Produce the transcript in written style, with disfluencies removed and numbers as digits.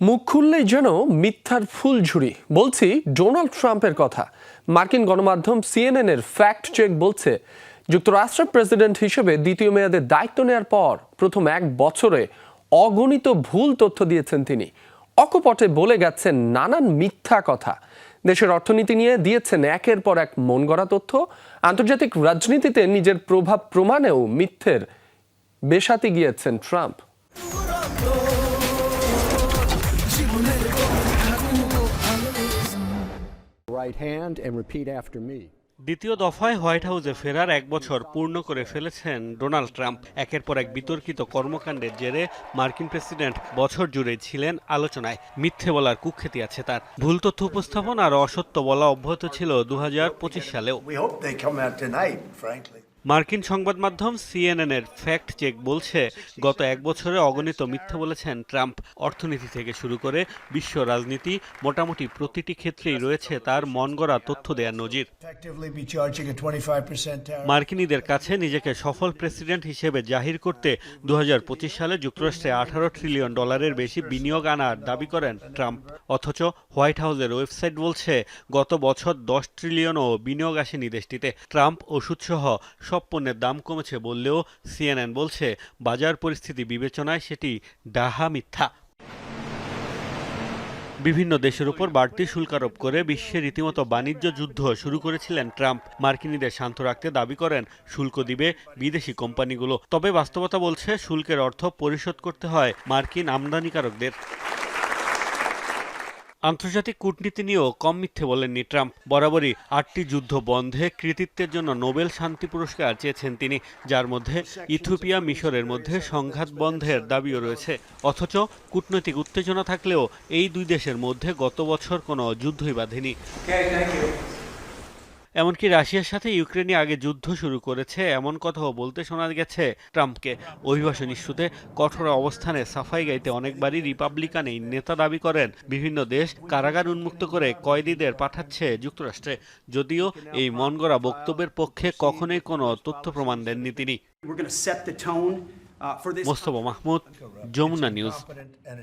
মুখ খুললেই যেন মিথ্যার ফুলঝুরি। বলছি ডোনাল্ড ট্রাম্পের কথা। মার্কিন গণমাধ্যম সিএনএন এর ফ্যাক্ট চেক বলছে, যুক্তরাষ্ট্রের প্রেসিডেন্ট হিসেবে দ্বিতীয় মেয়াদে দায়িত্ব নেওয়ার পর প্রথম 1 বছরে অগণিত ভুল তথ্য দিয়েছেন তিনি। অকপটে বলে গেছেন নানান মিথ্যা কথা। দেশের অর্থনীতি নিয়ে দিয়েছেন একের পর এক মনগড়া তথ্য। আন্তর্জাতিক রাজনীতিতে নিজের প্রভাব প্রমাণেও মিথ্যের বেসাতি গিয়েছেন ট্রাম্প। দ্বিতীয় দফায় হোয়াইট হাউসে ফেরার 1 বছর পূর্ণ করে ফেলেছেন ডোনাল্ড ট্রাম্প। একের পর এক বিতর্কিত কর্মকাণ্ডের জেরে মার্কিন প্রেসিডেন্ট বছর জুড়েই ছিলেন আলোচনায়। মিথ্যে বলার কুখ্যাতি আছে তার। ভুল তথ্য উপস্থাপন আর অসত্য বলা অব্যাহত ছিল 2025 সালেও। মার্কিন সংবাদ মাধ্যম সিএনএন এর ফ্যাক্ট চেক বলছে, গত 1 বছরে অগণিত মিথ্যা বলেছেন ট্রাম্প। অর্থনীতি থেকে শুরু করে বিশ্ব রাজনীতি, মোটামুটি প্রতিটি ক্ষেত্রেই রয়েছে তার মনগড়া তথ্য দেওয়ার নজির। মার্কিনীদের কাছে নিজেকে সফল প্রেসিডেন্ট হিসেবে জাহির করতে 2025 সালে যুক্তরাষ্ট্রে $18 ট্রিলিয়ন বেশি বিনিয়োগ আনার দাবি করেন ট্রাম্প। অথচ হোয়াইট হাউসের ওয়েবসাইট বলছে, গত বছর 10 ট্রিলিয়নও বিনিয়োগ আসেনি দেশটিতে। ট্রাম্প ওষুধসহ সব পণ্যের দাম কমেছে বললেও সিএনএন বলছে, বাজার পরিস্থিতি বিবেচনায় সেটি ডাহা মিথ্যা। বিভিন্ন দেশের উপর বাড়তি শুল্ক আরোপ করে বিশ্বে রীতিমতো বাণিজ্য যুদ্ধ শুরু করেছিলেন ট্রাম্প। মার্কিনীদের শান্ত রাখতে দাবি করেন শুল্ক দিবে বিদেশি কোম্পানিগুলো। তবে বাস্তবতা বলছে, শুল্কের অর্থ পরিশোধ করতে হয় মার্কিন আমদানিকারকদের। আন্তর্জাতিক কূটনীতি নিয়েও কম মিথ্যে বলেননি ট্রাম্প। বরাবরই 8টি যুদ্ধ বন্ধে কৃতিত্বের জন্য নোবেল শান্তি পুরস্কার চেয়েছেন তিনি, যার মধ্যে ইথিওপিয়া মিশরের মধ্যে সংঘাত বন্ধের দাবিও রয়েছে। অথচ কূটনৈতিক উত্তেজনা থাকলেও এই দুই দেশের মধ্যে গত বছর কোনো যুদ্ধই বাধেনি। এমনকি রাশিয়ার সাথে ইউক্রেনই আগে যুদ্ধ শুরু করেছে এমন কথাও বলতে শোনা গেছে ট্রাম্পকে। অভিবাসন ইস্যুতে কঠোর অবস্থানে সাফাই গাইতে অনেকবারই রিপাবলিকান এই নেতা দাবি করেন, বিভিন্ন দেশ কারাগার উন্মুক্ত করে কয়েদিদের পাঠাচ্ছে যুক্তরাষ্ট্রে। যদিও এই মনগড়া বক্তব্যের পক্ষে কখনোই কোনো তথ্য প্রমাণ দেননি তিনি। মোস্তফা মাহমুদ, যমুনা নিউজ।